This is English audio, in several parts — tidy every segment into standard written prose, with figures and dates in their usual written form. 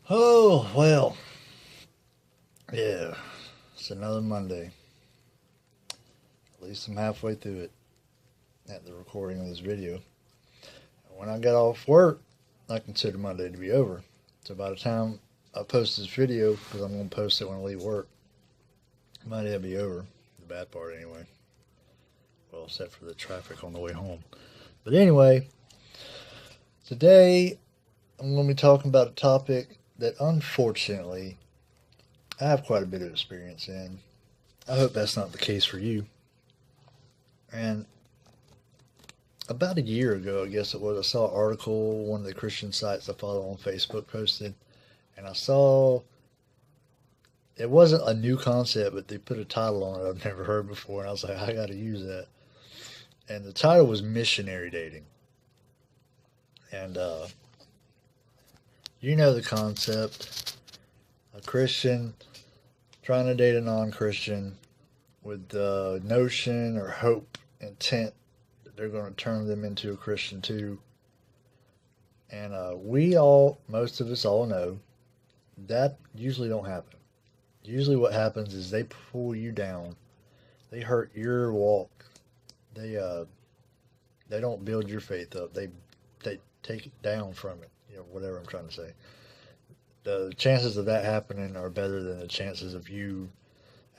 Oh, well, yeah, it's another Monday. At least I'm halfway through it at the recording of this video. When I get off work, I consider Monday to be over. So by the time I post this video, because I'm going to post it when I leave work, Monday will be over. The bad part, anyway. Well, except for the traffic on the way home. But anyway, today I'm going to be talking about a topic that unfortunately I have quite a bit of experience in. I hope that's not the case for you. And about a year ago, I guess it was, I saw an article one of the Christian sites I follow on Facebook posted, and I saw it wasn't a new concept, but they put a title on it I've never heard before, and I was like, I got to use that. And the title was Missionary Dating. And you know the concept: a Christian trying to date a non-Christian with the notion or hope, intent that they're going to turn them into a Christian too. And most of us all know that usually don't happen. Usually what happens is they pull you down. They hurt your walk. They they don't build your faith up. They take it down from it. You know, whatever I'm trying to say. The chances of that happening are better than the chances of you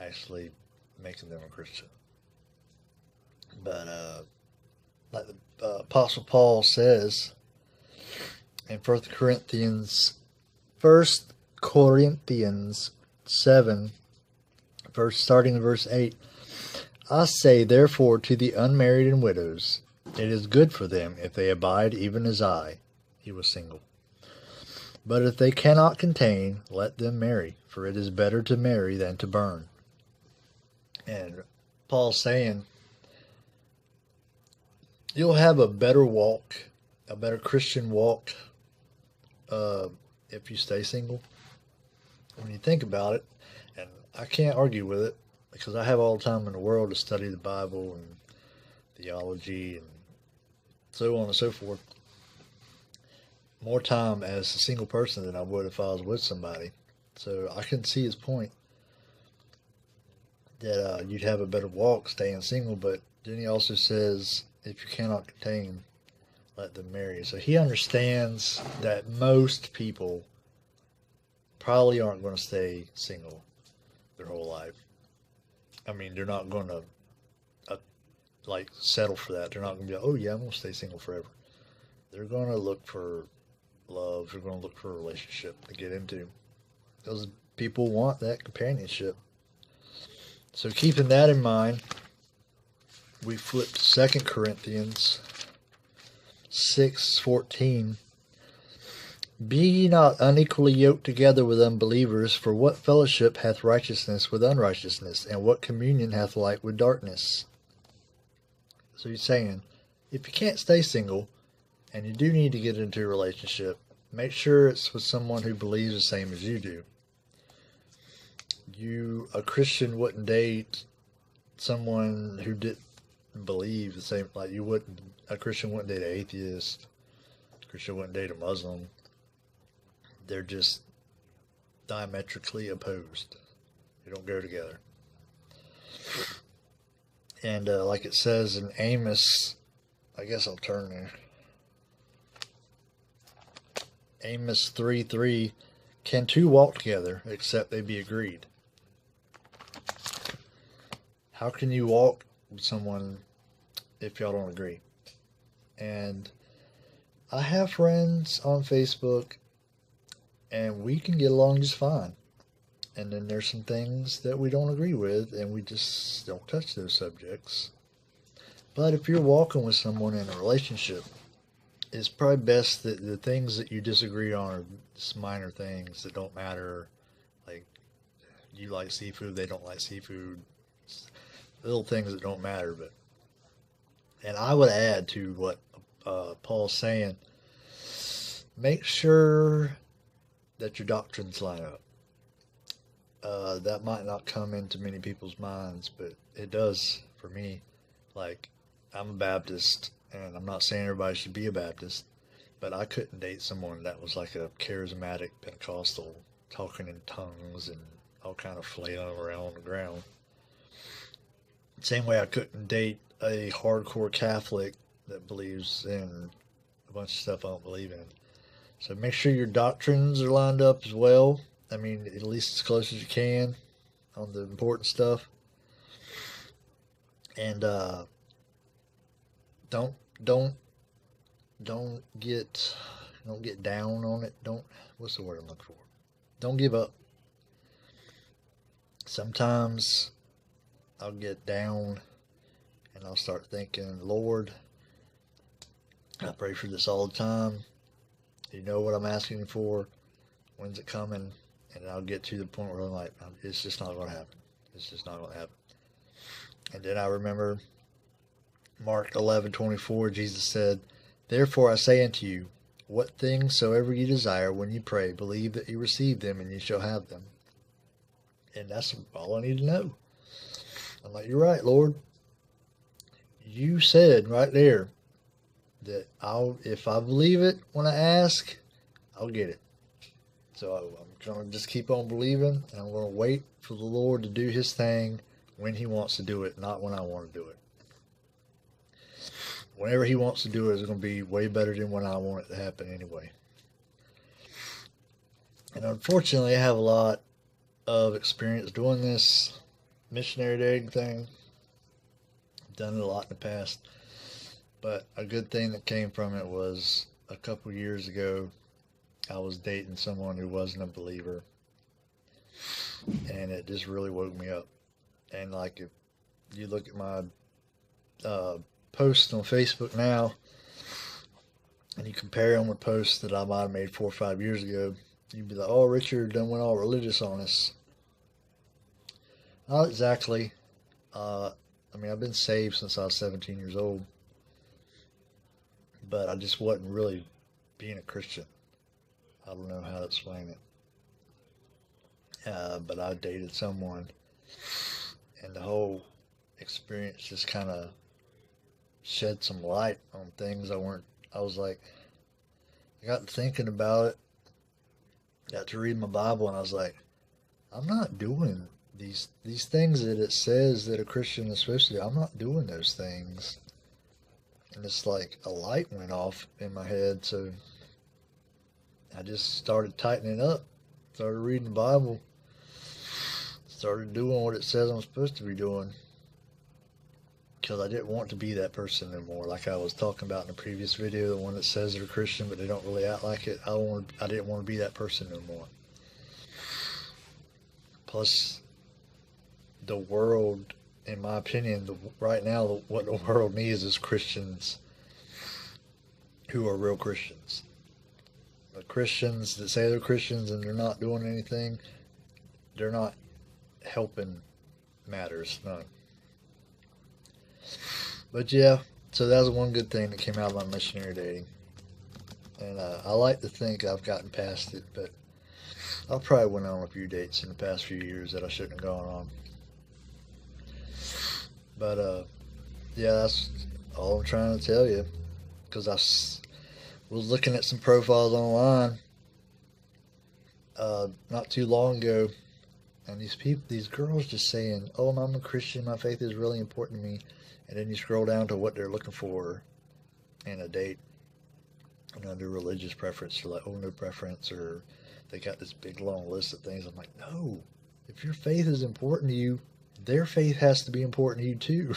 actually making them a Christian. But like the Apostle Paul says in First Corinthians 7, starting in verse 8, I say therefore to the unmarried and widows, it is good for them if they abide even as he was single. But if they cannot contain, let them marry, for it is better to marry than to burn. And Paul's saying, you'll have a better walk, a better Christian walk, if you stay single. When you think about it, and I can't argue with it, because I have all the time in the world to study the Bible and theology and so on and so forth. More time as a single person than I would if I was with somebody. So I can see his point that you'd have a better walk staying single, but then he also says, if you cannot contain, let them marry. So he understands that most people probably aren't going to stay single their whole life. I mean, they're not going to settle for that. They're not going to be like, oh yeah, I'm going to stay single forever. They're going to look for love. They're going to look for a relationship to get into. Those people want that companionship. So keeping that in mind, we flip to 2 Corinthians 6:14. Be ye not unequally yoked together with unbelievers, for what fellowship hath righteousness with unrighteousness, and what communion hath light with darkness? So he's saying, if you can't stay single, and you do need to get into a relationship, make sure it's with someone who believes the same as you do. A Christian wouldn't date someone who didn't believe the same, a Christian wouldn't date an atheist, a Christian wouldn't date a Muslim. They're just diametrically opposed. They don't go together. And like it says in Amos, I guess I'll turn there. Amos 3:3, can two walk together except they be agreed? How can you walk with someone if y'all don't agree? And I have friends on Facebook, and we can get along just fine. And then there's some things that we don't agree with, and we just don't touch those subjects. But if you're walking with someone in a relationship, it's probably best that the things that you disagree on are just minor things that don't matter. Like, you like seafood, they don't like seafood. Little things that don't matter. And I would add to what Paul's saying, make sure that your doctrines line up. That might not come into many people's minds, but it does for me. Like, I'm a Baptist, and I'm not saying everybody should be a Baptist, But I couldn't date someone that was like a charismatic Pentecostal, talking in tongues and all kind of flailing around on the ground. Same way I couldn't date a hardcore Catholic that believes in a bunch of stuff I don't believe in. So make sure your doctrines are lined up as well. I mean, at least as close as you can on the important stuff. And don't don't don't get down on it. Don't what's the word I'm looking for? Don't give up. Sometimes I'll get down and I'll start thinking, Lord, I pray for this all the time. You know what I'm asking for. When's it coming? And I'll get to the point where I'm like, it's just not going to happen. It's just not going to happen. And then I remember Mark 11:24. Jesus said, "Therefore I say unto you, what things soever you desire when you pray, believe that you receive them and you shall have them." And that's all I need to know. I'm like, you're right, Lord. You said right there that if I believe it when I ask, I'll get it. So I'm going to just keep on believing, and I'm going to wait for the Lord to do his thing when he wants to do it, not when I want to do it. Whenever he wants to do it, it's going to be way better than when I want it to happen anyway. And unfortunately, I have a lot of experience doing this missionary dating thing. I've done it a lot in the past. But a good thing that came from it was a couple years ago, I was dating someone who wasn't a believer. And it just really woke me up. And like if you look at my posts on Facebook now, and you compare them with posts that I might have made 4 or 5 years ago, you'd be like, oh, Richard done went all religious on us. Not exactly. I mean, I've been saved since I was 17 years old. But I just wasn't really being a Christian. I don't know how to explain it. But I dated someone, and the whole experience just kind of shed some light on things I was like, I got to thinking about it, got to read my Bible, and I was like, I'm not doing these things that it says that a Christian is supposed to do. I'm not doing those things. And it's like a light went off in my head, so I just started tightening up, started reading the Bible, started doing what it says I'm supposed to be doing, because I didn't want to be that person anymore. Like I was talking about in the previous video, the one that says they're Christian but they don't really act like it. I didn't want to be that person anymore. Plus, the world, in my opinion, right now, what the world needs is Christians who are real Christians. The Christians that say they're Christians and they're not doing anything, they're not helping matters, none. But yeah, so that was one good thing that came out of my missionary dating. And I like to think I've gotten past it, but I probably went on a few dates in the past few years that I shouldn't have gone on. But yeah, that's all I'm trying to tell you. Because I was looking at some profiles online not too long ago, and these girls just saying, "Oh, I'm a Christian. My faith is really important to me." And then you scroll down to what they're looking for in a date, and under religious preference, or like, oh, no preference, or they got this big long list of things. I'm like, no. If your faith is important to you, their faith has to be important to you too.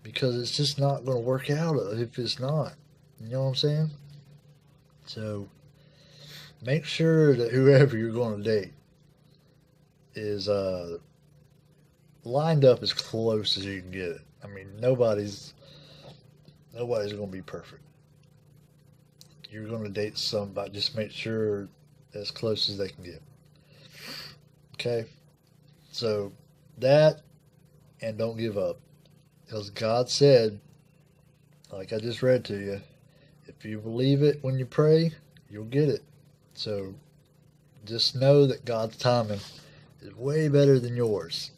Because it's just not going to work out if it's not. You know what I'm saying? So make sure that whoever you're going to date is lined up as close as you can get it. I mean, nobody's going to be perfect. You're going to date somebody, just make sure as close as they can get. Okay? So that, and don't give up. Because God said, like I just read to you, if you believe it when you pray, you'll get it. So just know that God's timing is way better than yours.